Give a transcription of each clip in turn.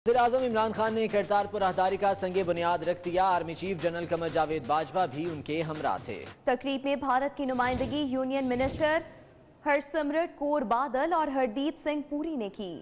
वज़ीर-ए-आज़म इमरान खान ने करतारपुर राहदारी का संगे बुनियाद रख दिया। Army chief general Qamar Javed Bajwa भी उनके हमरा थे। तकरीब में भारत की नुमाइंदगी यूनियन मिनिस्टर हरसिमरत कौर बादल और हरदीप सिंह पुरी ने की।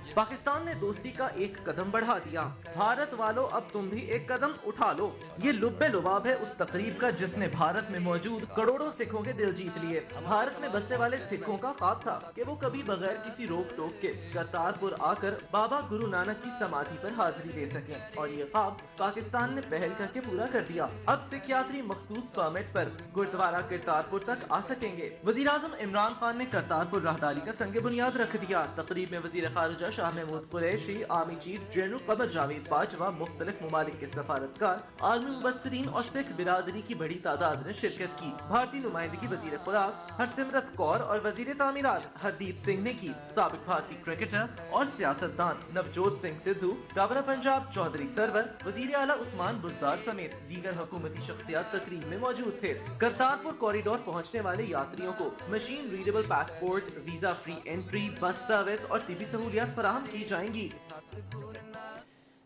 पाकिस्तान ने दोस्ती का एक कदम बढ़ा दिया। भारत वालों, अब तुम भी एक कदम उठा लो। ये लुब्बे लुबाब है उस तकरीब का जिसने भारत में मौजूद करोड़ों सिखों के दिल जीत लिए। भारत में बसने वाले सिखों का ख्वाब था कि वो कभी बगैर किसी रोक टोक के करतारपुर आकर बाबा गुरु नानक की समाधि पर हाजिरी दे सकें, और ये ख्वाब पाकिस्तान ने पहल करके पूरा कर दिया। अब सिख यात्री मखसूस परमिट पर गुरुद्वारा करतारपुर तक आ सकेंगे। वज़ीर-ए-आज़म इमरान खान ने करतारपुर राहदारी का संगे बुनियाद रख दिया। तकरीब में वज़ीर ख़ारिजा Shah Mahmood Qureshi, army chief general Qamar Javed Bajwa, मुख्तलिफ ममालिक के सफारतकार, आर्मी मुबस्सिरीन और सिख बिरादरी की बड़ी तादाद ने शिरकत की। भारतीय नुमाइंदगी वज़ीर खुराक हरसिमरत कौर और वज़ीर तामीरात हरदीप सिंह ने की। साबिक भारतीय क्रिकेटर और सियासतदान नवजोत सिंह सिद्धू, गवर्नर पंजाब चौधरी सरवर, वज़ीर आला उस्मान बुज़दार समेत दीगर हुकूमती शख्सियात तकरीब में मौजूद थे। करतारपुर कॉरिडोर पहुँचने वाले यात्रियों को machine readable passport, visa free entry, bus service और तिबी सहूलियात फराहम की जाएंगी।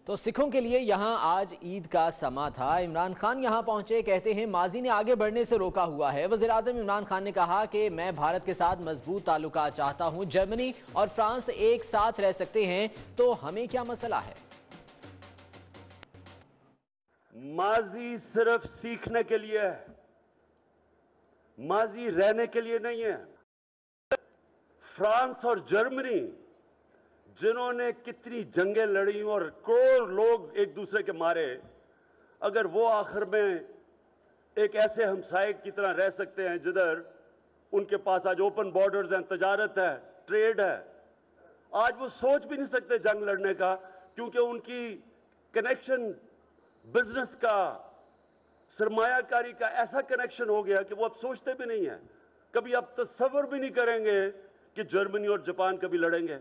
तो सिखों के लिए यहाँ आज ईद का समा था। इमरान खान यहाँ पहुंचे, कहते हैं माजी ने आगे बढ़ने से रोका हुआ है। वज़ीर-ए-आज़म इमरान खान ने कहा कि मैं भारत के साथ मजबूत ताल्लुकात चाहता हूँ। जर्मनी और फ्रांस एक साथ रह सकते हैं, तो हमें क्या मसला है। माजी सिर्फ सीखने के लिए है, माजी रहने के लिए नहीं है। फ्रांस और जर्मनी जिन्होंने कितनी जंगें लड़ी और करोड़ लोग एक दूसरे के मारे, अगर वो आखिर में एक ऐसे हमसाये की तरह रह सकते हैं जिधर उनके पास आज ओपन बॉर्डर्स हैं, तजारत है, ट्रेड है, आज वो सोच भी नहीं सकते जंग लड़ने का, क्योंकि उनकी कनेक्शन बिजनेस का, सरमायाकारी का ऐसा कनेक्शन हो गया कि वो अब सोचते भी नहीं है, कभी अब तसव्वुर भी नहीं करेंगे कि जर्मनी और जापान कभी लड़ेंगे।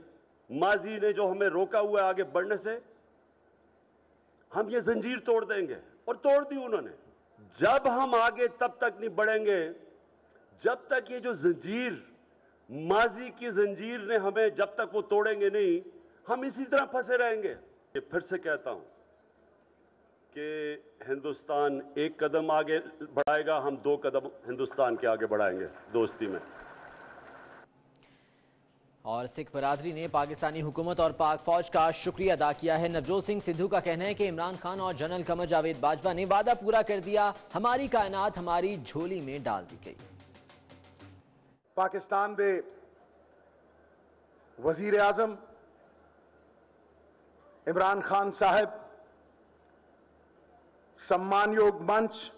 माजी ने जो हमें रोका हुआ है आगे बढ़ने से, हम ये जंजीर तोड़ देंगे, और तोड़ दी उन्होंने। जब हम आगे तब तक नहीं बढ़ेंगे जब तक ये जो जंजीर, माजी की जंजीर ने हमें जब तक वो तोड़ेंगे नहीं, हम इसी तरह फंसे रहेंगे। ये फिर से कहता हूं कि हिंदुस्तान एक कदम आगे बढ़ाएगा, हम 2 कदम हिंदुस्तान के आगे बढ़ाएंगे दोस्ती में। और सिख बरादरी ने पाकिस्तानी हुकूमत और पाक फौज का शुक्रिया अदा किया है। नवजोत सिंह सिद्धू का कहना है कि इमरान खान और जनरल कमर जावेद बाजवा ने वादा पूरा कर दिया, हमारी कायनात हमारी झोली में डाल दी गई। पाकिस्तान दे वज़ीर-ए-आज़म इमरान खान साहब, सम्मानयोग मंच,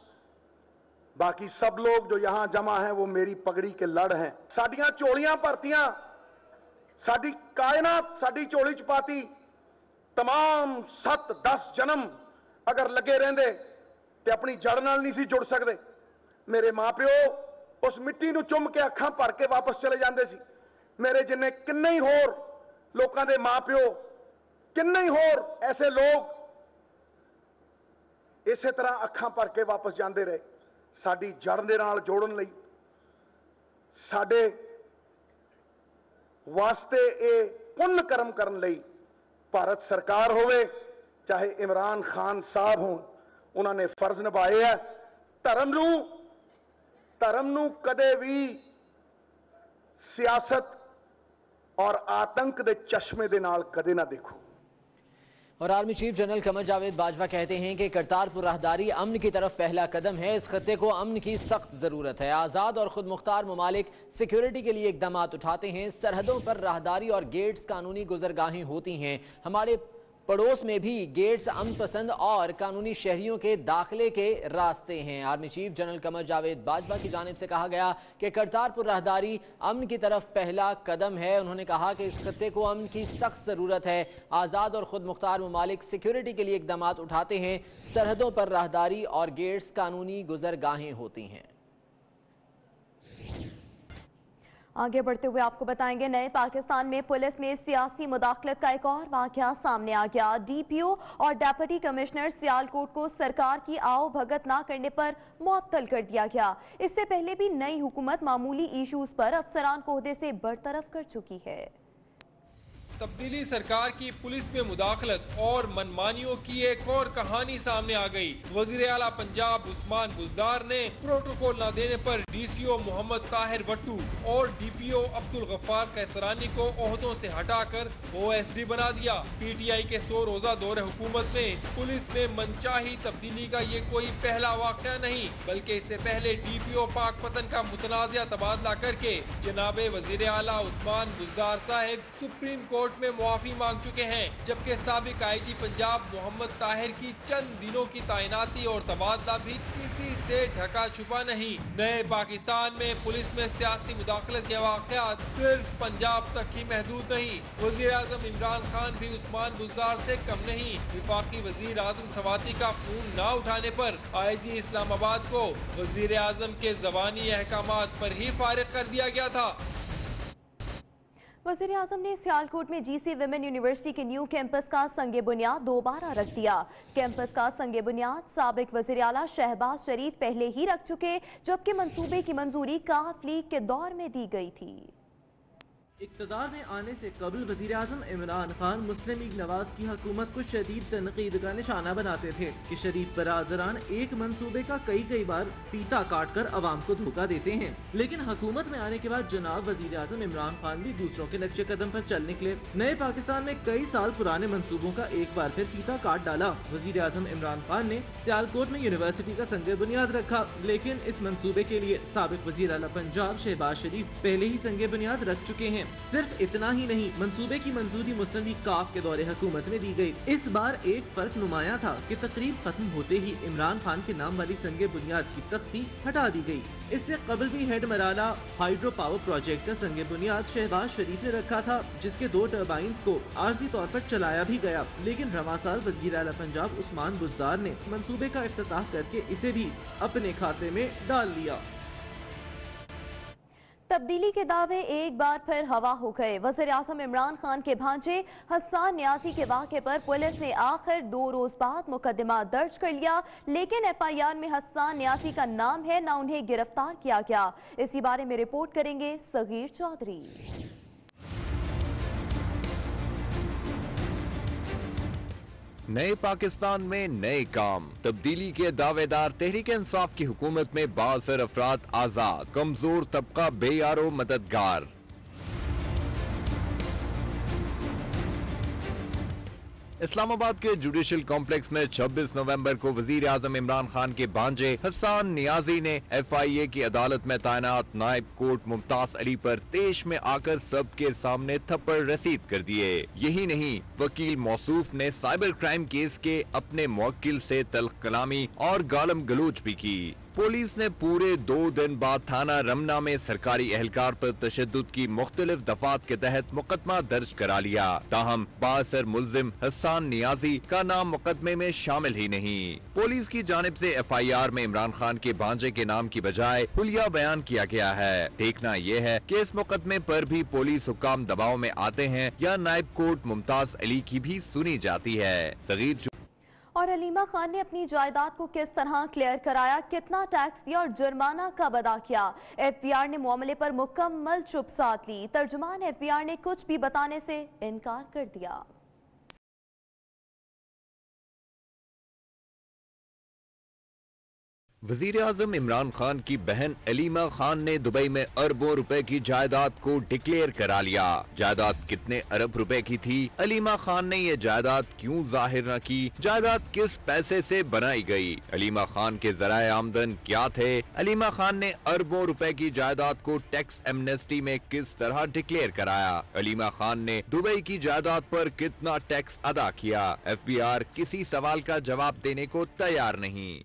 बाकी सब लोग जो यहां जमा हैं वो मेरी पगड़ी के लड़ हैं। साडियां झोलियां भरतियां, साडी कायनात साडी झोली च पाती। तमाम 7-10 जन्म अगर लगे रहंदे ते अपनी जड़ नाल नहीं सी जुड़ सकदे। मेरे मां प्यो उस मिट्टी नूं चुम के अखां भर के वापस चले जांदे सी। मेरे जिन्ने किन्ने ही होर लोकां दे मां प्यो, किन्ने ही होर ऐसे लोग इसे तरह अखां भर के वापस जांदे रहे। साडी जड़ दे नाल जोड़न लई साडे वास्ते ये पुण्य कर्म करन लई भारत सरकार होवे चाहे इमरान खान साहब हों, उन्होंने फर्ज निभाए है। धर्म नूं कदे भी सियासत और आतंक दे चश्मे दे नाल कदे ना देखो। और army chief general Qamar Javed Bajwa कहते हैं कि करतारपुर राहदारी अमन की तरफ पहला कदम है। इस खत्ते को अमन की सख्त जरूरत है। आज़ाद और खुद मुख्तार ममालिक सिक्योरिटी के लिए इकदाम उठाते हैं। सरहदों पर राहदारी और गेट्स कानूनी गुजरगाहें होती हैं। हमारे पड़ोस में भी गेट्स अमन पसंद और कानूनी शहरियों के दाखिले के रास्ते हैं। Army chief general Qamar Javed Bajwa की जानिब से कहा गया कि करतारपुर राहदारी अमन की तरफ पहला कदम है। उन्होंने कहा कि इस खत्ते को अमन की सख्त ज़रूरत है। आज़ाद और खुद मुख्तार ममालिक सिक्योरिटी के लिए इकदाम उठाते हैं। सरहदों पर राहदारी और गेट्स कानूनी गुजरगाहें होती हैं। आगे बढ़ते हुए आपको बताएंगे, नए पाकिस्तान में पुलिस में सियासी मुदाखलत का एक और वाकया सामने आ गया। डीपीओ और डेप्यूटी कमिश्नर सियालकोट को सरकार की आओ भगत ना करने पर मुअत्तल कर दिया गया। इससे पहले भी नई हुकूमत मामूली इश्यूज पर अफसरान को ओहदे से बरतरफ कर चुकी है। तब्दीली सरकार की पुलिस में मुदाखलत और मनमानियों की एक और कहानी सामने आ गई। वजीर आला पंजाब उस्मान बुज़दार ने प्रोटोकॉल न देने पर DCO मोहम्मद ताहिर वट्टू और DPO अब्दुल गफ्फार कैसरानी को ओहदों से हटाकर OSD बना दिया। PTI के 100 रोजा दौरे हुकूमत में पुलिस में मनचाही तब्दीली का ये कोई पहला वाक़या नहीं, बल्कि इससे पहले DPO पाकपतन का मुतनाज़िया तबादला करके जनाबे वजीर आला उस्मान बुज़दार साहिब सुप्रीम कोर्ट में मुआफी मांग चुके हैं, जबकि साबिक IG पंजाब मोहम्मद ताहिर की चंद दिनों की तैनाती और तबादला भी किसी से ढका छुपा नहीं। नए पाकिस्तान में पुलिस में सियासी मुदाखलत के वाक़यात सिर्फ पंजाब तक ही महदूद नहीं। वज़ीर आज़म इमरान खान भी उस्मान बुज़दार से कम नहीं। विफाकी वज़ीर आज़म सवाती का खून न उठाने पर IG इस्लामाबाद को वज़ीर आज़म के ज़बानी अहकामात पर ही फारिग कर दिया गया था। वज़ीर आज़म ने सियालकोट में GC विमेन यूनिवर्सिटी के न्यू कैंपस का संगे बुनियाद दोबारा रख दिया। कैंपस का संगे बुनियाद साबिक वज़ीर आला शहबाज शरीफ पहले ही रख चुके, जबकि मंसूबे की मंजूरी काफ लीग के दौर में दी गई थी। इक़्तिदार में आने से कबल वज़ीर आज़म इमरान खान मुस्लिम लीग नवाज की हुकूमत को शदीद तनकीद का निशाना बनाते थे कि शरीफ बरादरान एक मंसूबे का कई बार फीता काट कर अवाम को धोखा देते हैं। लेकिन हुकूमत में आने के बाद जनाब वज़ीर आज़म इमरान खान भी दूसरों के नक्शे कदम पर चल निकले। नए पाकिस्तान में कई साल पुराने मंसूबों का एक बार फिर फीता काट डाला। वज़ीर आज़म इमरान खान ने सियालकोट में यूनिवर्सिटी का संगे बुनियाद रखा, लेकिन इस मंसूबे के लिए साबिक वज़ीर आला पंजाब शहबाज शरीफ पहले ही संगे बुनियाद रख चुके हैं। सिर्फ इतना ही नहीं, मंसूबे की मंजूरी मुस्लिम लीग काफ के दौरे हुकूमत में दी गई। इस बार एक फर्क नुमाया था कि तकरीब खत्म होते ही इमरान खान के नाम वाली संगे बुनियाद की तख्ती हटा दी गई। इससे कबल भी head Marala hydro power project का संगे बुनियाद शहबाज शरीफ ने रखा था, जिसके 2 टर्बाइंस को आर्जी तौर पर चलाया भी गया। लेकिन रवां साल वज़ीर आला पंजाब उस्मान बुज़दार ने मंसूबे का इफ्तिताह करके इसे भी अपने खाते में डाल लिया। तब्दीली के दावे एक बार फिर हवा हो गए। वज़ीर आज़म इमरान खान के भांजे हसन नियाज़ी के वाक़े पर पुलिस ने आखिर 2 रोज बाद मुकदमा दर्ज कर लिया, लेकिन FIR में हसन नियाज़ी का नाम है, न उन्हें गिरफ्तार किया गया। इसी बारे में रिपोर्ट करेंगे सगीर चौधरी। नए पाकिस्तान में नए काम, तब्दीली के दावेदार तहरीक इंसाफ की हुकूमत में बाअसर अफराद आजाद, कमजोर तबका बेयारो मददगार। इस्लामाबाद के जुडिशल कॉम्प्लेक्स में 26 नवंबर को वजीर आजम इमरान खान के भांजे हसन नियाजी ने FIA की अदालत में तैनात नायब कोर्ट मुमताज अली पर तेश में आकर सबके सामने थप्पड़ रसीद कर दिए। यही नहीं, वकील मौसूफ ने साइबर क्राइम केस के अपने मुवक्किल से तल्ख कलामी और गालम गलोच भी की। पुलिस ने पूरे 2 दिन बाद थाना रमना में सरकारी एहलकार पर तशद्दुद की मुख्तलिफ दफात के तहत मुकदमा दर्ज करा लिया। ताहम बाअसर मुल्जिम हसन नियाजी का नाम मुकदमे में शामिल ही नहीं। पुलिस की जानिब से FIR में इमरान खान के भांजे के नाम की बजाय हुलिया बयान किया गया है। देखना यह है कि इस मुकदमे पर भी पुलिस हुक्म दबाव में आते हैं या नायब कोर्ट मुमताज अली की भी सुनी जाती है। सगीर और अलीमा खान ने अपनी जायदाद को किस तरह क्लियर कराया, कितना टैक्स दिया और जुर्माना कब अदा किया। FBR ने मामले पर मुकम्मल चुप साध ली। तर्जुमान FBR ने कुछ भी बताने से इनकार कर दिया। वजीर आजम इमरान खान की बहन अलीमा खान ने दुबई में अरबों रुपए की जायदाद को डिक्लेयर करा लिया। जायदाद कितने अरब रुपए की थी, अलीमा खान ने ये जायदाद क्यों जाहिर न की, जायदाद किस पैसे से बनाई गई, अलीमा खान के जराए आमदन क्या थे, अलीमा खान ने अरबों रुपए की जायदाद को टैक्स एमनेस्टी में किस तरह डिक्लेयर कराया, अलीमा खान ने दुबई की जायदाद पर कितना टैक्स अदा किया। FBR किसी सवाल का जवाब देने को तैयार नहीं।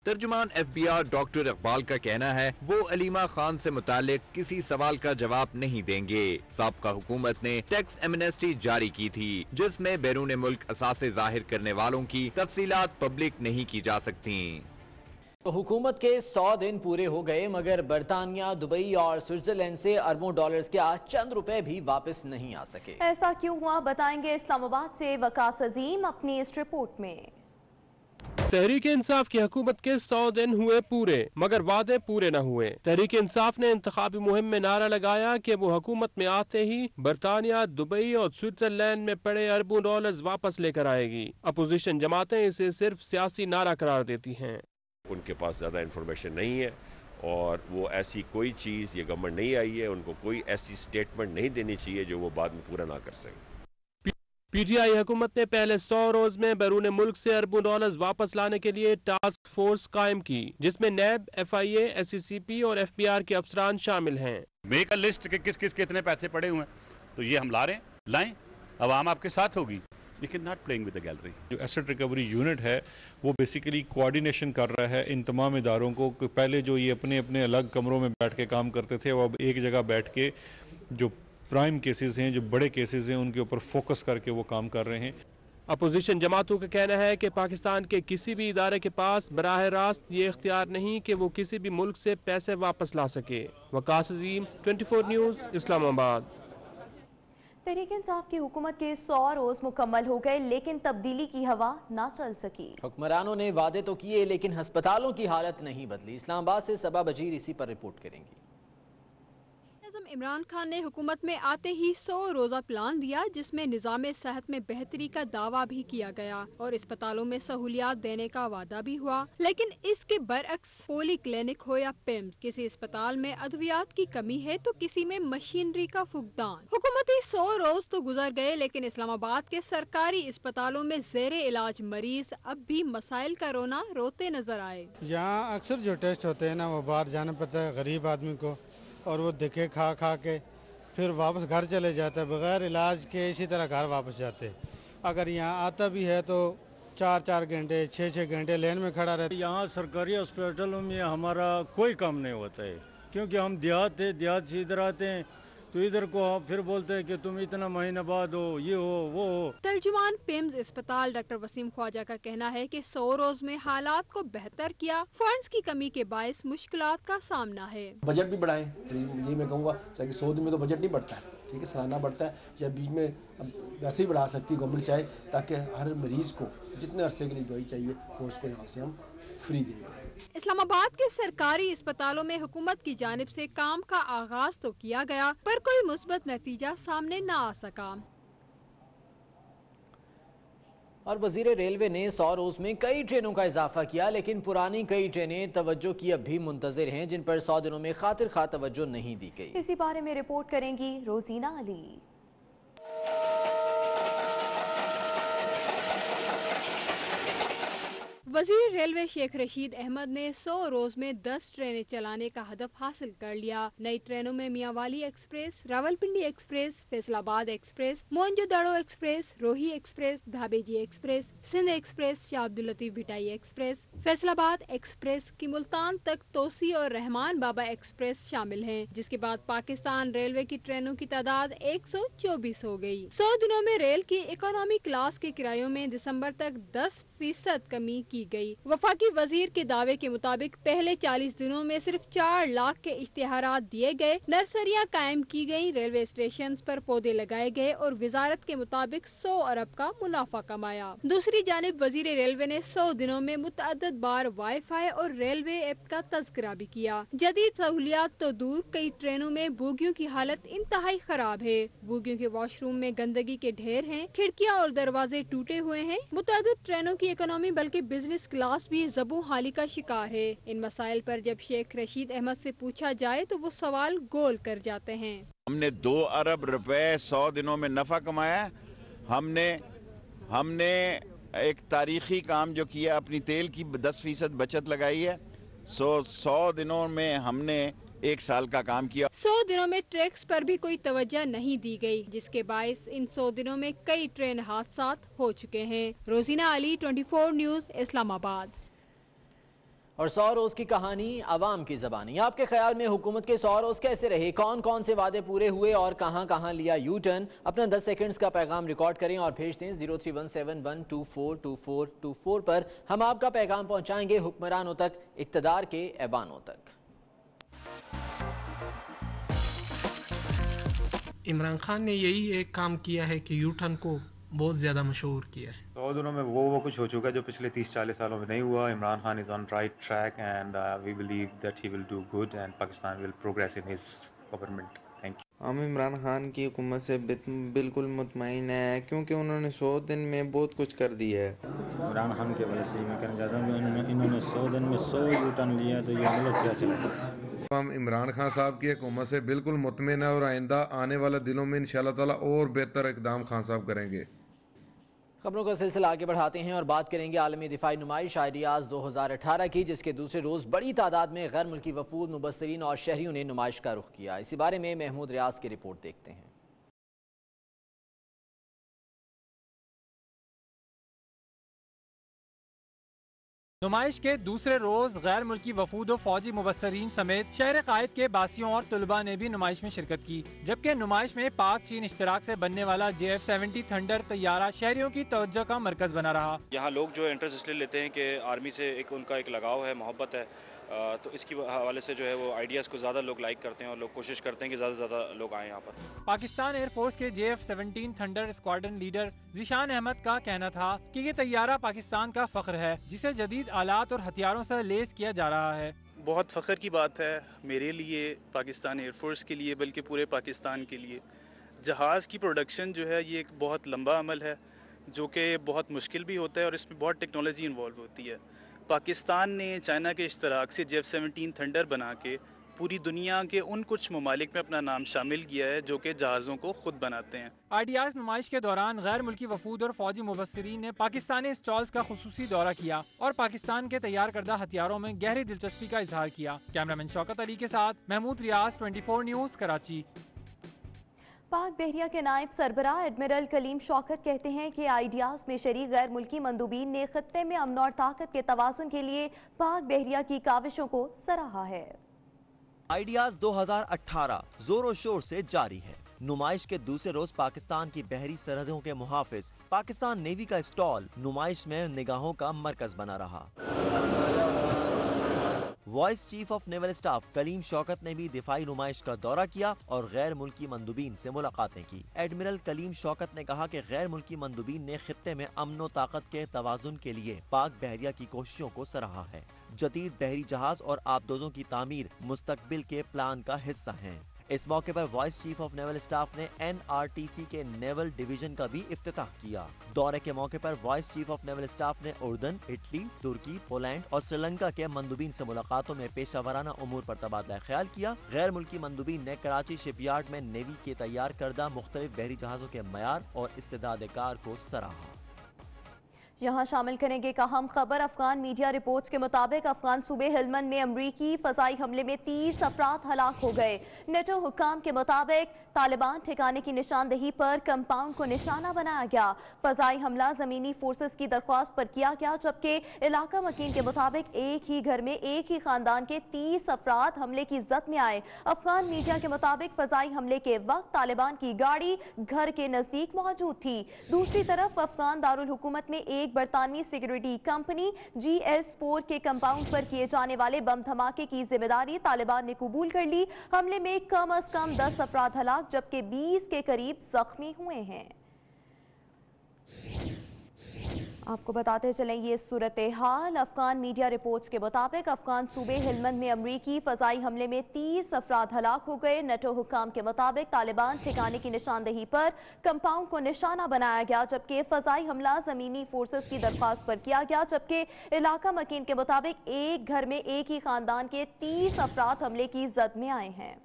तर्जुमान FBR डॉक्टर इकबाल का कहना है वो अलीमा खान से मुतालिक किसी सवाल का जवाब नहीं देंगे। साबका हुकूमत ने टैक्स एमनेस्टी जारी की थी, जिसमें बैरून मुल्क असासे जाहिर करने वालों की तफसीलात पब्लिक नहीं की जा सकती। तो हुकूमत के 100 दिन पूरे हो गए, मगर बरतानिया, दुबई और स्विट्जरलैंड से अरबों डॉलर्स के चंद रुपए भी वापस नहीं आ सके। ऐसा क्यों हुआ, बताएंगे इस्लामाबाद से वकास अजीम अपनी इस रिपोर्ट में। तहरीक इंसाफ की हुकूमत के 100 दिन हुए पूरे, मगर वादे पूरे न हुए। तहरीक इंसाफ ने इंतखाबी मुहिम में नारा लगाया कि वो हुकूमत में आते ही बरतानिया, दुबई और स्विट्जरलैंड में पड़े अरबों डॉलर्स वापस लेकर आएगी। अपोजिशन जमातें इसे सिर्फ सियासी नारा करार देती हैं। उनके पास ज़्यादा इंफॉर्मेशन नहीं है और वो ऐसी कोई चीज़, ये गवर्नमेंट नहीं आई है, उनको कोई ऐसी स्टेटमेंट नहीं देनी चाहिए जो वो बाद में पूरा ना कर सकें। पीटीआई हुकूमत ने पहले 100 रोज में बैरून मुल्क से अरबों डॉलर्स वापस लाने के लिए टास्क फोर्स कायम की, जिसमें नैब, FIA, SCCP और FBR के अफसरान शामिल हैं। मेक अ लिस्ट के किस किस कितने पैसे पड़े हुए हैं, तो ये हम ला रहे हैं, लाएं, अवाम आपके साथ होगी, लेकिन not playing with the gallery. जो एसेट रिकवरी यूनिट है वो बेसिकली कोऑर्डिनेशन कर रहा है इन तमाम इदारों को। पहले जो ये अपने अपने अलग कमरों में बैठ के काम करते थे, वो अब एक जगह बैठ के जो प्राइम केसेस हैं, जो बड़े केसेस हैं, उनके ऊपर फोकस करके वो काम कर रहे हैं। अपोजिशन जमातों का कहना है कि पाकिस्तान के किसी भी इदारे के पास बराह रास्त ये इख्तियार नहीं कि वो किसी भी मुल्क से पैसे वापस ला सके। वकास अजीम, 24 न्यूज़, इस्लामाबाद। तहरीक इंसाफ की हुकूमत के 100 रोज मुकम्मल हो गए, लेकिन तब्दीली की हवा ना चल सकी। हुक्मरानों ने वादे तो किए, लेकिन हस्पतालों की हालत नहीं बदली। इस्लामाबाद से सबा बजीर इसी पर रिपोर्ट करेंगी। इमरान खान ने हुकूमत में आते ही 100 रोजा प्लान दिया, जिसमें निज़ाम सेहत में बेहतरी का दावा भी किया गया और अस्पतालों में सहूलियात देने का वादा भी हुआ। लेकिन इसके बरअक्स पोली क्लिनिक हो या पिम्स, किसी अस्पताल में अद्वियात की कमी है तो किसी में मशीनरी का फुकदान। हुकूमती 100 रोज तो गुजर गए, लेकिन इस्लामाबाद के सरकारी अस्पतालों में ज़ेरे इलाज मरीज अब भी मसाइल का रोना रोते नजर आए। यहाँ अक्सर जो टेस्ट होते हैं ना, वो बाहर जाना पड़ता है गरीब आदमी को, और वो दिखे खा खा के फिर वापस घर चले जाते हैं बगैर इलाज के, इसी तरह घर वापस जाते हैं। अगर यहाँ आता भी है तो 4-4 घंटे 6-6 घंटे लाइन में खड़ा रहता है। यहाँ सरकारी हॉस्पिटलों में हमारा कोई काम नहीं होता है, क्योंकि हम देहात से इधर आते हैं तो इधर को फिर बोलते हैं कि तुम इतना महीना बाद हो, ये हो, वो हो। तर्जुमान पिम्स अस्पताल डॉक्टर वसीम ख्वाजा का कहना है कि 100 रोज में हालात को बेहतर किया, फंड्स की कमी के बायस मुश्किलात का सामना है। बजट भी बढ़ाएं, ये मैं कहूँगा, 100 दिन में तो बजट नहीं बढ़ता है, ठीक है, सालाना बढ़ता है, या बीच में वैसे ही बढ़ा सकती है गवर्नमेंट चाहे, ताकि हर मरीज को जितने अरसे के लिए दवाई चाहिए वो उसको यहाँ से हम फ्री देंगे। इस्लामाबाद के सरकारी अस्पतालों में हुकूमत की जानिब से काम का आगाज तो किया गया, पर कोई मुस्बत नतीजा सामने न आ सका। और वजीर रेलवे ने 100 रोज में कई ट्रेनों का इजाफा किया, लेकिन पुरानी कई ट्रेनें तवज्जो की अब भी मुंतजिर हैं, जिन पर 100 दिनों में खातिर खा तवज्जो नहीं दी गई। इसी बारे में रिपोर्ट करेंगी रोजीना अली। वजीर रेलवे शेख रशीद अहमद ने 100 रोज में 10 ट्रेनें चलाने का हदफ हासिल कर लिया। नई ट्रेनों में Mianwali express, Rawalpindi express, Faisalabad express, Mohenjodaro express, Rohi express, Dhabeji express, Sindh express, Shah Abdul Latif Bhitai express, Faisalabad express की मुल्तान तक तोसी और रहमान बाबा एक्सप्रेस शामिल हैं, जिसके बाद पाकिस्तान रेलवे की ट्रेनों की तादाद 124 हो गई। 100 दिनों में रेल की इकोनॉमी क्लास के किरायों में दिसंबर तक 10% कमी की गई। वफाकी वजीर के दावे के मुताबिक पहले 40 दिनों में सिर्फ 4 लाख के इश्तिहारात दिए गए, नर्सरियां कायम की गयी, रेलवे स्टेशन पर पौधे लगाए गए और वजारत के मुताबिक 100 अरब का मुनाफा कमाया। दूसरी जानिब वजीर रेलवे ने 100 दिनों में मुतअद्दिद बार वाईफाई और रेलवे ऐप का तज़किरा भी किया। जदीद सहूलियात तो दूर, कई ट्रेनों में बोगियों की हालत इंतहाई खराब है। बोगियों के वॉशरूम में गंदगी के ढेर हैं, खिड़कियां और दरवाजे टूटे हुए हैं। मुतअद्दिद ट्रेनों की इकोनॉमी बल्कि बिजनेस क्लास भी ज़बू हाली का शिकार है। इन मसाइल पर जब शेख रशीद अहमद से पूछा जाए तो वो सवाल गोल कर जाते हैं। हमने 2 अरब रुपए 100 दिनों में नफा कमाया। हमने एक तारीखी काम जो किया, अपनी तेल की 10% बचत लगाई है। 100 दिनों में हमने 1 साल का काम किया। 100 दिनों में ट्रैक्स पर भी कोई तवज्जो नहीं दी गई, जिसके बायस इन 100 दिनों में कई ट्रेन हादसात हो चुके हैं। रोजीना अली, 24 न्यूज़, इस्लामाबाद। और 100 रोज की कहानी आवाम की ज़बानी। आपके ख्याल में हुकूमत के 100 रोज कैसे रहे? कौन कौन से वादे पूरे हुए और कहां कहां लिया यू टर्न? अपना 10 सेकंड्स का पैगाम रिकॉर्ड करें और भेज दें 0317124424 पर। हम आपका पैगाम पहुंचाएंगे हुक्मरानों तक, इक़्तिदार के ऐवानों तक। इमरान खान ने यही एक काम किया है कि यू टर्न को बहुत ज़्यादा मशहूर किया है। 100 दिनों में वो कुछ हो चुका है जो पिछले 30-40 सालों में नहीं हुआ। Imran Khan is on right track and we believe that he will do good and Pakistan will progress in his government. Thank you. हम इमरान खान की हुकूमत से बिल्कुल मुतमईन है क्योंकि उन्होंने 100 दिन में बहुत कुछ कर दिया है। इमरान खान के वजह से मैं कहना चाहता हूँ इन्होंने 100 दिन में 100 यू टर्न लिया तो ये मुल्क क्या चलेगा। हम इमरान खान साहब की हुकूमत से बिल्कुल मुतमईन है और आइंदा आने वाले दिनों में इंशाअल्लाह ताला और बेहतर इक़दाम खान साहब करेंगे। खबरों का सिलसिला आगे बढ़ाते हैं और बात करेंगे आलमी दिफाई नुमाइश आइडियाज़ 2018 की, जिसके दूसरे रोज़ बड़ी तादाद में गैर मुल्की वफूद, मुबस्सिरीन और शहरियों ने नुमाइश का रुख किया। इसी बारे में महमूद रियाज की रिपोर्ट देखते हैं। नुमाइश के दूसरे रोज गैर मुल्की वफूद और फौजी मुबस्सरीन समेत शहर कायद के बासियों और तलबा ने भी नुमाइश में शिरकत की, जबकि नुमाइश में पाक चीन इश्तराक से बनने वाला JF-70 थंडर तैयारा शहरियों की तवज्जो का मरकज बना रहा। यहाँ लोग जो इंटरेस्ट इसलिए लेते हैं कि आर्मी से उनका एक लगाव है, मोहब्बत है, तो इसकी हवाले से जो है वो आइडियाज़ को ज़्यादा लोग लाइक करते हैं और लोग कोशिश करते हैं कि ज़्यादा से ज़्यादा लोग आएँ यहाँ पर। पाकिस्तान एयरफोर्स के JF-17 Thunder squadron leader Zeeshan Ahmed का कहना था कि ये तैयारा पाकिस्तान का फ़ख्र है, जिसे जदीद आलात और हथियारों से लेस किया जा रहा है। बहुत फ़ख्र की बात है मेरे लिए, पाकिस्तान एयरफोर्स के लिए, बल्कि पूरे पाकिस्तान के लिए। जहाज़ की प्रोडक्शन जो है ये एक बहुत लंबा अमल है जो कि बहुत मुश्किल भी होता है और इसमें बहुत टेक्नोलॉजी इन्वॉल्व होती है। पाकिस्तान ने चाइना के इश्तराक से JF-17 थंडर बना के पूरी दुनिया के उन कुछ ममालिक में अपना नाम शामिल किया है जो कि जहाज़ों को खुद बनाते हैं। आइडियाज़ नुमाइश के दौरान गैर मुल्की वफूद और फौजी मुबस्सिरीन ने पाकिस्तानी स्टॉल्स का खुसूसी दौरा किया और पाकिस्तान के तैयार करदा हथियारों में गहरी दिलचस्पी का इजहार किया। कैमरामैन शौकत अली के साथ महमूद रियाज, 24 न्यूज़, कराची। पाक बहरिया के नायब सरबराह एडमिरल कलीम शौकत कहते हैं कि आइडियाज़ में शरीक गैर मुल्की मंदूबीन ने खत्ते में अमन और ताकत के तवाज़ुन के लिए पाक बहरिया की काविशों को सराहा है। आइडियाज़ 2018 जोरों शोर से जारी है। नुमाइश के दूसरे रोज पाकिस्तान की बहरी सरहदों के मुहाफिज पाकिस्तान नेवी का स्टॉल नुमाइश में निगाहों का मरकज बना रहा। Vice chief of naval staff Kaleem Shaukat ने भी दिफाई नुमाइश का दौरा किया और गैर मुल्की मंदूबीन से मुलाकातें की। एडमिरल कलीम शौकत ने कहा कि गैर मुल्की मंदूबीन ने खित्ते में अमन व ताकत के तवाजुन के लिए पाक बहरिया की कोशिशों को सराहा है। जदीद बहरी जहाज और आबदोजों की तामीर मुस्तकबिल के प्लान का हिस्सा है। इस मौके पर voice chief of naval staff ने NRTC के नेवल डिवीजन का भी इफ्तिताह किया। दौरे के मौके पर voice chief of naval staff ने उर्दन, इटली, तुर्की, पोलैंड और श्रीलंका के मंदूबीन से मुलाकातों में पेशावराना उमूर पर तबादला ख्याल किया। गैर मुल्की मंदूबीन ने कराची शिपयार्ड में नेवी के तैयार करदा मुख्तलिफ बहरी जहाजों के मयार और इस्तेदाद कार को सराहा। यहाँ शामिल करेंगे एक अहम खबर। अफगान मीडिया रिपोर्ट्स के मुताबिक अफगान सूबे हेलमंद में अमरीकी फजाई हमले में 30 अफराद हलाक हो गए। नेटो हुक्काम के मुताबिक तालिबान ठिकाने की निशानदेही पर कंपाउंड को निशाना बनाया गया। फजाई हमला जमीनी फोर्सेस की दरख्वास्त पर किया गया, जबकि इलाका मकीन के मुताबिक एक ही घर में एक ही खानदान के 30 अफराद हमले की जद में आए। अफगान मीडिया के मुताबिक फजाई हमले के वक्त तालिबान की गाड़ी घर के नजदीक मौजूद थी। दूसरी तरफ अफगान दारुल हुकूमत में एक बरतानवी सिक्योरिटी कंपनी GS4 के कंपाउंड पर किए जाने वाले बम धमाके की जिम्मेदारी तालिबान ने कबूल कर ली। हमले में कम अज कम 10 अफराद हलाक जबकि 20 के करीब जख्मी हुए हैं। आपको बताते चलें ये सूरत हाल। अफगान मीडिया रिपोर्ट्स के मुताबिक अफगान सूबे हेलमंद में अमरीकी फजाई हमले में 30 अफराद हलाक हो गए। नेटो हुक्काम के मुताबिक तालिबान ठिकाने की निशानदेही पर कंपाउंड को निशाना बनाया गया, जबकि फजाई हमला जमीनी फोर्सेस की दरख्वास्त पर किया गया, जबकि इलाका मकीन के मुताबिक एक घर में एक ही खानदान के 30 अफराद हमले की जद में आए हैं।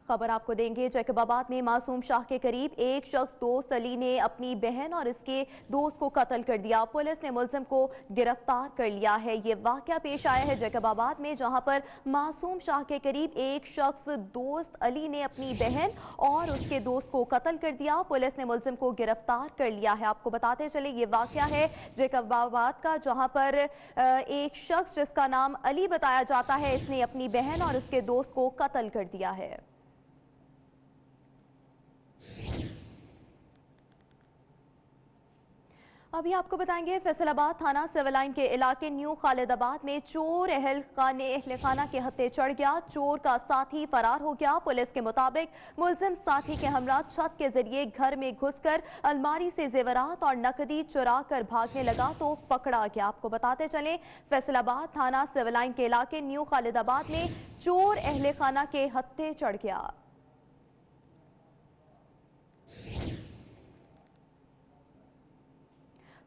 खबर आपको देंगे जैकबाबाद में मासूम शाह के करीब एक शख्स दोस्त अली ने अपनी बहन और इसके दोस्त को कत्ल कर दिया। पुलिस ने मुलजिम को गिरफ्तार कर लिया है। ये वाकया पेश आया है जैकबाबाद में, जहां पर मासूम शाह के करीब एक शख्स दोस्त अली ने अपनी बहन और उसके दोस्त को कत्ल कर दिया। पुलिस ने मुलजिम को गिरफ्तार कर लिया है। आपको बताते चले ये वाकया है जैकबाबाद का, जहां पर एक शख्स जिसका नाम अली बताया जाता है, इसने अपनी बहन और उसके दोस्त को कत्ल कर दिया है। अभी आपको बताएंगे फैसलाबाद थाना सिविल लाइन के इलाके न्यू खालिदाबाद में चोर अहलखाना के हत्थे चढ़ गया। चोर का साथी फरार हो गया। पुलिस के मुताबिक मुलजिम साथी के हमरा छत के जरिए घर में घुसकर अलमारी से जेवरात और नकदी चुरा कर भागने लगा तो पकड़ा गया। आपको बताते चलें फैसलाबाद थाना सिविल लाइन के इलाके न्यू खालिदाबाद में चोर अहलखाना के हत्थे चढ़ गया।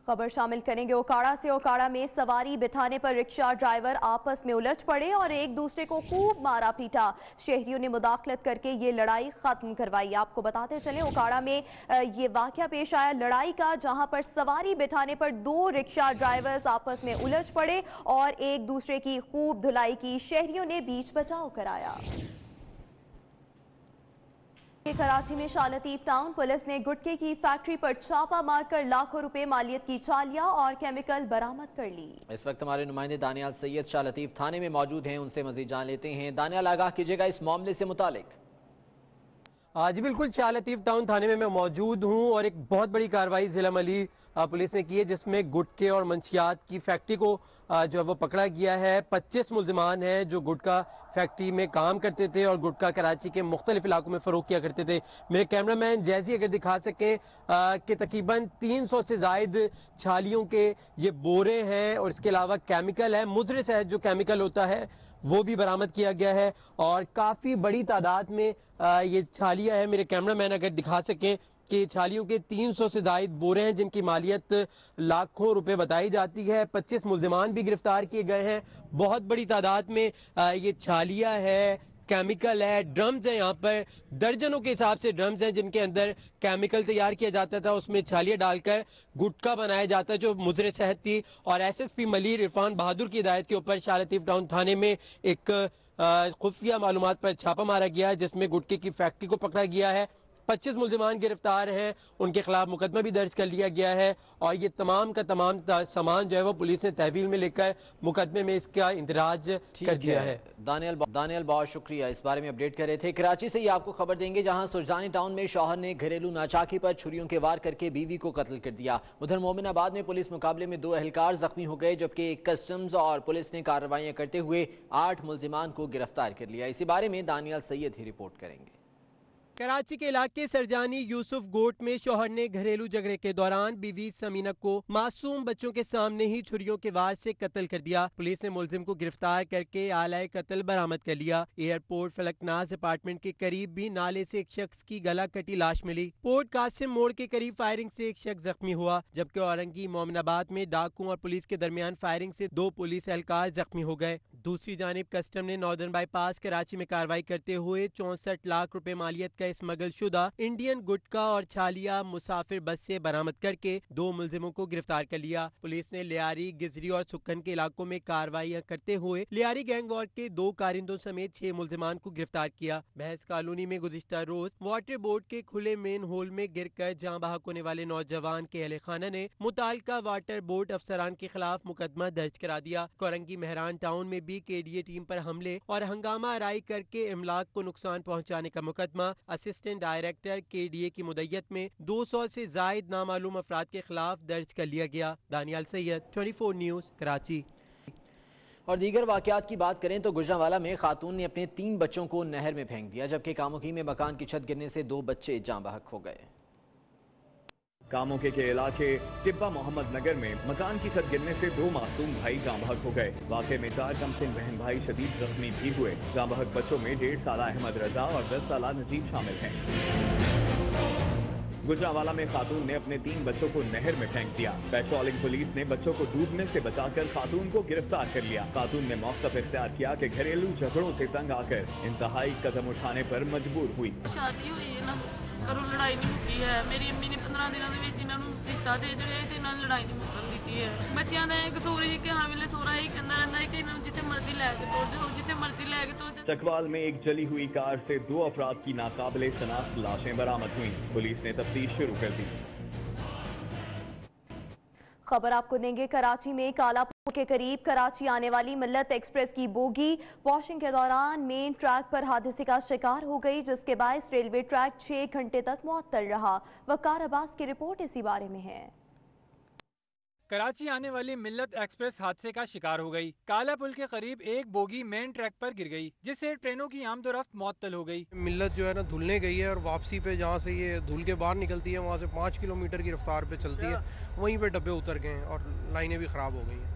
खबर शामिल करेंगे ओकाड़ा से। ओकाड़ा में सवारी बिठाने पर रिक्शा ड्राइवर आपस में उलझ पड़े और एक दूसरे को खूब मारा पीटा। शहरियों ने मुदाखलत करके ये लड़ाई खत्म करवाई। आपको बताते चलें ओकाड़ा में ये वाकया पेश आया लड़ाई का, जहां पर सवारी बिठाने पर दो रिक्शा ड्राइवर्स आपस में उलझ पड़े और एक दूसरे की खूब धुलाई की। शहरियों ने बीच बचाव कराया। कराची में शाह लतीफ टाउन पुलिस ने गुटखे की फैक्ट्री पर छापा मारकर लाखों रुपए मालियत की चालियां और केमिकल बरामद कर ली। इस वक्त हमारे नुमाइंदे दानियाल सैयद शाह लतीफ थाने में मौजूद हैं, उनसे मजीद जान लेते हैं। दानियाल, आगाह कीजिएगा इस मामले से मुतालिक। जी बिल्कुल, शाह लतीफ टाउन थाने में मैं मौजूद हूँ और एक बहुत बड़ी कार्रवाई जिला मली पुलिस ने की है, जिसमें गुटखे और मंशियात की फैक्ट्री को जो है वो पकड़ा गया है। 25 मुल्जिमान हैं जो गुटखा फैक्ट्री में काम करते थे और गुटखा कराची के मुख्तलिफ इलाकों में फ़रोख्त किया करते थे। मेरे कैमरामैन जैसी अगर दिखा सकें कि तकरीबन 300 से ज़ायद छालियों के ये बोरे हैं और इसके अलावा केमिकल है, मुज़र शहद जो केमिकल होता है वो भी बरामद किया गया है और काफ़ी बड़ी तादाद में ये छालियाँ हैं। मेरे कैमरामैन अगर दिखा सकें कि छालियों के 300 से ज़ायद बोरे हैं जिनकी मालियत लाखों रुपए बताई जाती है। 25 मुल्जिमान भी गिरफ्तार किए गए हैं। बहुत बड़ी तादाद में ये छालियाँ है, केमिकल है, ड्रम्स हैं, यहाँ पर दर्जनों के हिसाब से ड्रम्स हैं जिनके अंदर केमिकल तैयार किया जाता था, उसमें छालियाँ डालकर गुटखा बनाया जाता है जो मुज़र शहद थी। और SSP मलीर इरफान बहादुर की हिदायत के ऊपर शाह लतीफ टाउन थाने में एक खुफिया मालूमात पर छापा मारा गया है जिसमें गुटखे की फैक्ट्री को पकड़ा गया है। 25 मुल्जिमान गिरफ्तार हैं, उनके खिलाफ मुकदमा भी दर्ज कर लिया गया है और ये तमाम का तमाम सामान जो है वो पुलिस ने तहवील में लेकर मुकदमे में इसका इंदराज कर दिया है। दानियल बहुत शुक्रिया, इस बारे में अपडेट कर रहे थे। कराची से ये आपको खबर देंगे जहां सुरजानी टाउन में शौहर ने घरेलू नाचाकी पर छुरियों के वार करके बीवी को कत्ल कर दिया। उधर मोमिनाबाद में पुलिस मुकाबले में 2 एहलकार जख्मी हो गए जबकि एक कस्टम्स और पुलिस ने कार्रवाइयां करते हुए 8 मुल्जिमान को गिरफ्तार कर लिया। इसी बारे में दानियाल सैयद ही रिपोर्ट करेंगे। कराची के इलाके सरजानी यूसुफ गोट में शौहर ने घरेलू झगड़े के दौरान बीवी समीना को मासूम बच्चों के सामने ही छुरियों के वार से कत्ल कर दिया। पुलिस ने मुलजिम को गिरफ्तार करके आलाए कत्ल बरामद कर लिया। एयरपोर्ट फलकनाज अपार्टमेंट के करीब भी नाले से एक शख्स की गला कटी लाश मिली। पोर्ट कासिम मोड़ के करीब फायरिंग से एक शख्स जख्मी हुआ जबकि औरंगी मोमिनाबाद में डाकुओं और पुलिस के दरमियान फायरिंग से 2 पुलिस एहलकार जख्मी हो गए। दूसरी जानिब कस्टम ने नॉर्दर्न बाईपास कराची में कार्रवाई करते हुए 64 लाख रुपए मालियत का स्मगल शुदा इंडियन गुटखा और छालिया मुसाफिर बस से बरामद करके 2 मुल्जिमों को गिरफ्तार कर लिया। पुलिस ने लियारी, गिजरी और सुक्कन के इलाकों में कार्रवाइयां करते हुए लियारी गैंग वॉर के 2 कारिंदों समेत 6 मुल्जिमान को गिरफ्तार किया। बहस कॉलोनी में गुज़िश्ता रोज वाटर बोर्ड के खुले मेन होल में गिरकर जान बहक होने वाले नौजवान के अहले खाना ने मुताल्लिका वाटर बोर्ड अफसरान के खिलाफ मुकदमा दर्ज करा दिया। कोरंगी मेहरान टाउन में भी KDA टीम पर हमले और हंगामा आराई करके इमलाक को नुकसान पहुंचाने का मुकदमा असिस्टेंट डायरेक्टर KDA की मुद्दत में 200 से जायद नामालूम अफराद के खिलाफ दर्ज कर लिया गया। दानियाल सैयद, 24 न्यूज़, कराची। और दीगर वाक़यात की बात करें तो गुजरांवाला में खातून ने अपने 3 बच्चों को नहर में फेंक दिया जबकि कामोकी में मकान की छत गिरने से 2 बच्चे जान बहक हो गए। कामोके के इलाके टिब्बा मोहम्मद नगर में मकान की छत गिरने से 2 मासूम भाई जान बहक हो गए। वाक़े में 4 कमसिन बहन भाई शदीद जख्मी भी हुए। जान बहक बच्चों में 1.5 साल अहमद रजा और 10 साल नजीब शामिल हैं। गुजरांवाला में खातून ने अपने 3 बच्चों को नहर में फेंक दिया। पेट्रोलिंग पुलिस ने बच्चों को डूबने से बचाकर खातून को गिरफ्तार कर लिया। खातून ने मौक़िफ़ इख्तियार किया कि घरेलू झगड़ों से तंग आकर इंतहाई कदम उठाने पर मजबूर हुई। शादी हुई है ना, घरों लड़ाई नहीं मुक्की है। मेरी अम्मी ने 15 दिनों रिश्ता दे जड़े लड़ाई नहीं मुकन दी है। बच्चों का कसूर ही कि हाँ वेले सोरा ही कहता रहता है कि जिथे मर्जी लैके तोड़ दो, जिथे मर्जी लैके तोड़ दो। चकवाल में एक जली हुई कार से 2 अफराद की नाकाबिले शनाख्त लाशें बरामद हुई। पुलिस ने तफ्तीश शुरू कर दी। खबर आपको देंगे कराची में कालापुर के करीब कराची आने वाली मिल्लत एक्सप्रेस की बोगी वॉशिंग के दौरान मेन ट्रैक पर हादसे का शिकार हो गई जिसके बायस रेलवे ट्रैक 6 घंटे तक मुअत्तल रहा। वकार अब्बास की रिपोर्ट इसी बारे में है। कराची आने वाली मिल्लत एक्सप्रेस हादसे का शिकार हो गई। काला पुल के करीब एक बोगी मेन ट्रैक पर गिर गई, जिससे ट्रेनों की आमदोरफ्त मुअत्तल हो गई। मिल्लत जो है ना धुलने गई है और वापसी पे जहाँ से ये धुल के बाहर निकलती है वहाँ से 5 किलोमीटर की रफ्तार पे चलती है, वहीं पे डब्बे उतर गए हैं और लाइनें भी ख़राब हो गई हैं।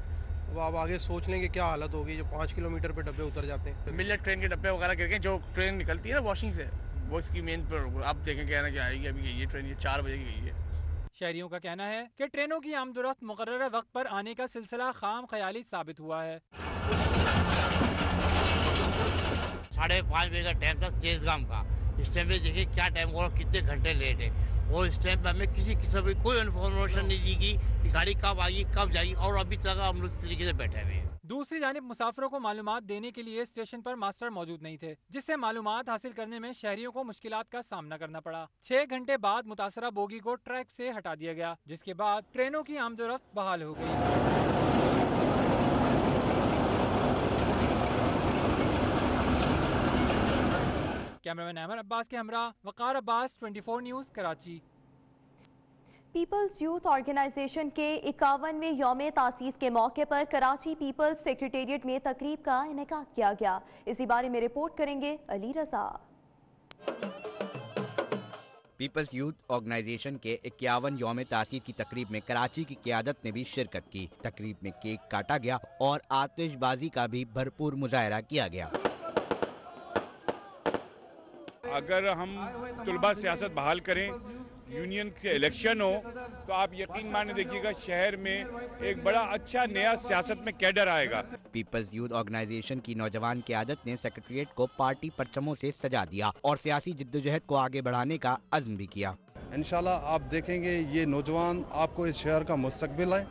अब आप आगे सोच लें कि क्या हालत होगी जो 5 किलोमीटर पे डब्बे उतर जाते हैं। मिल्लत ट्रेन के डब्बे वगैरह गिर गए, जो ट्रेन निकलती है ना वॉशिंग से, वो इसकी मेन पर आप देखें क्या ना क्या आएगी। अभी ये ट्रेन ये 4 बजे की गई है। शहरियों का कहना है कि ट्रेनों की आमदोरफ्त मुकर्रर वक्त पर आने का सिलसिला खाम ख्याली साबित हुआ है। 5:30 बजे का टाइम था तेजगाम का, इस टाइम पे देखिए क्या टाइम और कितने घंटे लेट है, और इस टाइम पे हमें किसी किस्म की कोई इन्फॉर्मेशन नहीं दी गई कि गाड़ी कब आएगी कब जाएगी, और अभी तक हम उस तरीके से बैठे हुए हैं। दूसरी जानिब मुसाफिरों को मालूमात देने के लिए स्टेशन पर मास्टर मौजूद नहीं थे, जिससे मालूमात हासिल करने में शहरियों को मुश्किलात का सामना करना पड़ा। 6 घंटे बाद मुतासरा बोगी को ट्रैक से हटा दिया गया, जिसके बाद ट्रेनों की आमदोरफ्त बहाल हो गई। कैमरामैन अहमद अब्बास के हमरा Waqar Abbas, 24 news, Karachi. People's youth organisation के 51वें यौम तासीस के मौके पर कराची पीपल्स सेक्रेटेरिएट में तकरीब का इनेकाद किया गया। इसी बारे में रिपोर्ट करेंगे अली रजा। पीपल्स यूथ ऑर्गेनाइजेशन के 51 यौम तासीस की तकरीब में कराची की क़यादत ने भी शिरकत की। तकरीब में केक काटा गया और आतिशबाजी का भी भरपूर मुजाहरा किया गया। अगर हम तुलबा सियासत बहाल करें, यूनियन के इलेक्शन हो, तो आप यकीन माने देखिएगा शहर में एक बड़ा अच्छा नया सियासत में कैडर आएगा। पीपल्स यूथ ऑर्गेनाइजेशन की नौजवान क़यादत ने सेक्रेटेरिएट को पार्टी परचमों से सजा दिया और सियासी जिद्दोजहद को आगे बढ़ाने का अज़्म भी किया। इंशाल्लाह आप देखेंगे ये नौजवान आपको इस शहर का मुस्तकबिल है,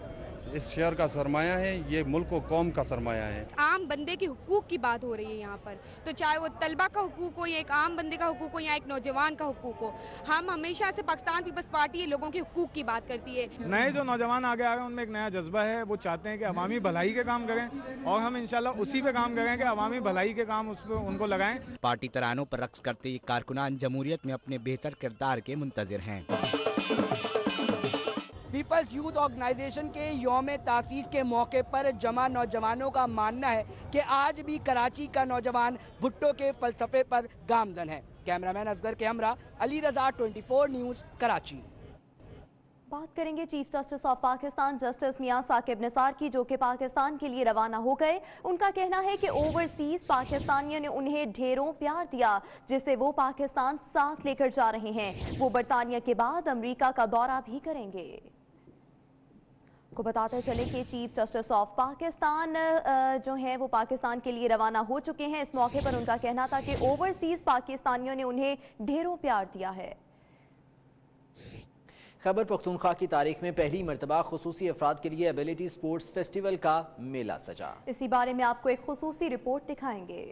इस शहर का सरमाया है, ये मुल्क और कौम का सरमाया है। आम बंदे के हुकूक की बात हो रही है यहाँ पर, तो चाहे वो तलबा का हुकूक हो या एक आम बंदे का हुकूक हो या एक नौजवान का हुकूक हो, हम हमेशा से पाकिस्तान पीपल्स पार्टी लोगों के हुकूक की बात करती है। नए जो नौजवान आगे आ गए उनमें एक नया जज्बा है, वो चाहते हैं कि अवामी भलाई के काम करें और हम इंशाल्लाह उसी पे काम करें कि अवामी भलाई के काम उस पर उनको लगाएं। पार्टी तरानों पर रक्स करते ये कारकुनान जमहूरियत में अपने बेहतर किरदार के मुंतज़िर हैं। पीपल्स यूथ ऑर्गेनाइजेशन के यौम तासीस के मौके पर जमा नौजवानों का मानना है कि आज भी कराची का नौजवान भुट्टो के फलसफे पर गामजन है। कैमरामैन असगर के हमरा, अली रजा, 24 न्यूज़, कराची। बात करेंगे chief justice of Pakistan justice Mian Saqib Nisar की, जो कि पाकिस्तान के लिए रवाना हो गए। उनका कहना है कि ओवरसीज पाकिस्तानियों ने उन्हें ढेरों प्यार दिया, जिसे वो पाकिस्तान साथ लेकर जा रहे हैं। वो बरतानिया के बाद अमेरिका का दौरा भी करेंगे। को बताते चले कि चीफ जस्टिस ऑफ पाकिस्तान जो है वो पाकिस्तान के लिए रवाना हो चुके हैं। इस मौके पर उनका कहना था कि ओवरसीज पाकिस्तानियों ने उन्हें ढेरों प्यार दिया है। खैबर पख्तूनख्वा की तारीख में पहली मरतबा खुसूसी अफराद के लिए एबिलिटी स्पोर्ट्स फेस्टिवल का मेला सजा। इसी बारे में आपको एक खुसूसी रिपोर्ट दिखाएंगे।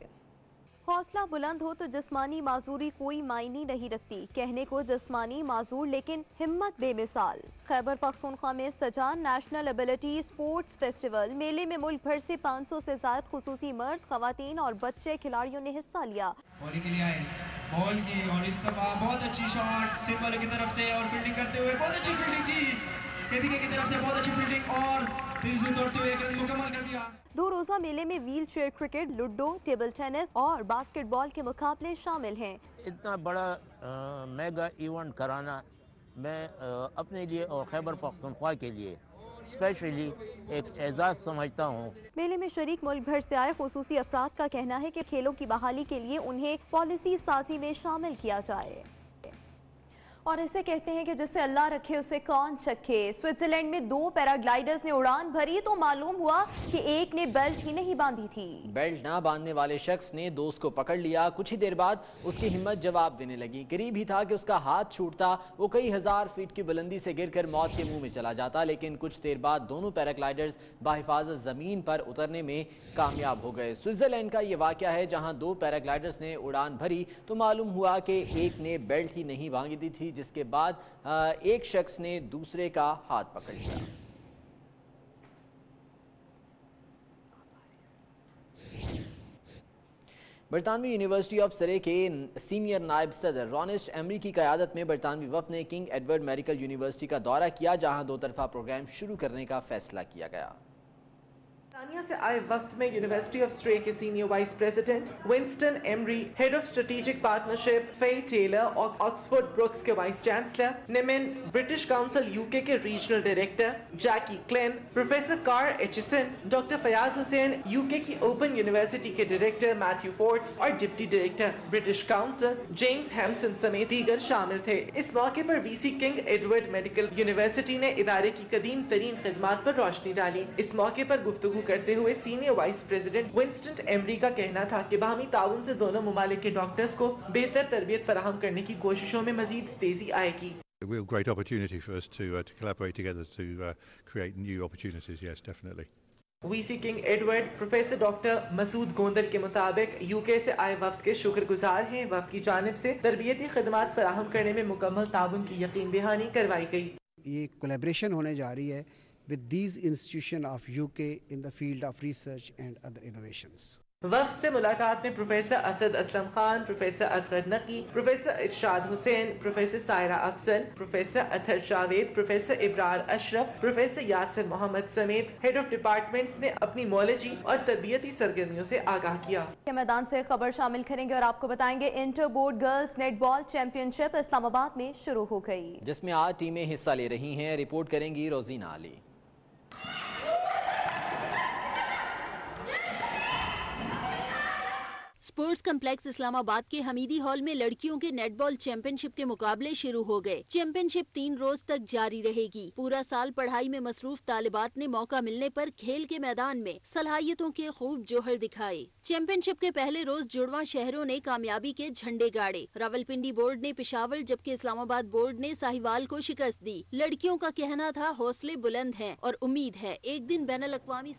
हौसला बुलंद हो तो जिस्मानी माजूरी कोई मायने नहीं रखती, कहने को जिस्मानी माजूर लेकिन हिम्मत बेमिसाल। खैबर पख्तूनख्वा में सजा नेशनल एबिलिटी स्पोर्ट्स फेस्टिवल मेले में मुल्क भर से 500 से ज्यादा खुसूसी मर्द, खवातीन और बच्चे खिलाड़ियों ने हिस्सा लिया। बॉलिंग के लिए आए, बॉल की और इस दफा बहुत अच्छी शॉट सिंबल की तरफ से और फील्डिंग करते हुए बहुत अच्छी फील्डिंग की, केबीके की तरफ से बहुत अच्छी फील्डिंग और तेजी दौड़ते हुए एक रन मुकम्मल कर दिया। 2 रोजा मेले में wheel chair cricket, ludo, table tennis और बास्केटबॉल के मुकाबले शामिल हैं। इतना बड़ा मेगा इवेंट कराना मैं अपने लिए और खैबर पख्तूनख्वा के लिए स्पेशली एक एजाज़ समझता हूँ। मेले में शरीक मुल्क भर से आए खुसूसी अफराद का कहना है कि खेलों की बहाली के लिए उन्हें पॉलिसी साजी में शामिल किया जाए। और इसे कहते हैं कि जिसे अल्लाह रखे उसे कौन चखे। स्विट्जरलैंड में 2 पैराग्लाइडर्स ने उड़ान भरी तो मालूम हुआ कि एक ने बेल्ट ही नहीं बांधी थी। बेल्ट ना बांधने वाले शख्स ने दोस्त को पकड़ लिया। कुछ ही देर बाद उसकी हिम्मत जवाब देने लगी। करीब ही था कि उसका हाथ छूटता, वो कई हजार फीट की बुलंदी से गिरकर मौत के मुंह में चला जाता। लेकिन कुछ देर बाद दोनों पैराग्लाइडर्स बाहिफाजत जमीन पर उतरने में कामयाब हो गए। स्विट्जरलैंड का ये वाकया है जहां 2 पैराग्लाइडर्स ने उड़ान भरी तो मालूम हुआ कि एक ने बेल्ट ही नहीं बांधी थी, जिसके बाद एक शख्स ने दूसरे का हाथ पकड़ लिया। برطانوی یونیورسٹی آف سرے کے سینئر نائب صدر رونسٹ ایمری کی قیادت میں برطانوی وفد نے کنگ ایڈورڈ میڈیکل یونیورسٹی کا دورہ کیا، جہاں 2 طرفہ پروگرام شروع کرنے کا فیصلہ کیا گیا۔ برطانیہ سے آئے وفد میں یونیورسٹی آف سٹرے کے senior vice president Winston Emery, head of strategic partnership Fi Taylor, Oxford Brookes کے وائس چانسلر نیمن، برٹش کاؤنسل UK کے regional director Jackie Klein, professor کار ایچسن، ڈاکٹر فیاض حسین UK کی اوپن یونیورسٹی کے ڈائریکٹر میتھیو فورٹس اور deputy director British Council James Hemson سمیت دیگر شامل تھے۔ اس موقع پر VC King Edward medical university نے ادارے کی قدیم ترین خدمات پر روشنی ڈالی۔ اس موقع پر گفتگو کرتے ہوئے senior vice president Winston Emery کا کہنا تھا کہ باہمی تعاون سے دونوں ممالک کے ڈاکٹرز کو بہتر تربیت فراہم کرنے کی کوششوں میں مزید تیزی آئے گی۔ A real great opportunity for us to collaborate together to create new opportunities, yes, definitely. VC King Edward professor doctor Masood Gondal کے مطابق UK سے آئے وفد کے شکر گزار ہیں۔ وفد کی جانب سے تربیتی خدمات فراہم کرنے میں مکمل تعاون کی یقین دہانی کروائی گئی۔ یہ کولیبریشن ہونے جا رہی ہے with these institutions of UK in the field of research and other innovations. وفد سے ملاقات میں professor Asad Aslam Khan, professor Asghar Naqi, professor Irshad Hussain, professor Saira Afzal, professor Athar Javed, professor Abrar Ashraf, professor Yasir Muhammad سمیت ہیڈ آف ڈپارٹمنٹس نے اپنی مولوجی اور تربیتی سرگرمیوں سے آگاہ کیا۔ کے میدان سے خبر شامل کریں گے اور آپ کو بتائیں گے انٹر بورڈ گرلز نیٹ بال چیمپئن شپ اسلام آباد میں شروع ہو گئی، جس میں 8 ٹیمیں حصہ لے رہی ہیں۔ رپورٹ کریں گی روزینہ علی۔ اسپورٹس کمپلیکس اسلام آباد کے حمیدی ہال میں لڑکیوں کے نیٹ بال چیمپئن شپ کے مقابلے شروع ہو گئے۔ چیمپئن شپ 3 روز تک جاری رہے گی۔ پورا سال پڑھائی میں مصروف طالبات نے موقع ملنے پر کھیل کے میدان میں صلاحیتوں کے خوب جوہر دکھائے۔ چیمپئن شپ کے پہلے روز جڑواں شہروں نے کامیابی کے جھنڈے گاڑے۔ راولپنڈی بورڈ نے پشاور جبکہ اسلام آباد بورڈ نے ساہیوال کو شکست دی۔ لڑکیوں کا کہنا تھا حوصلے بلند ہیں اور امید ہے ایک دن بین الاقوامی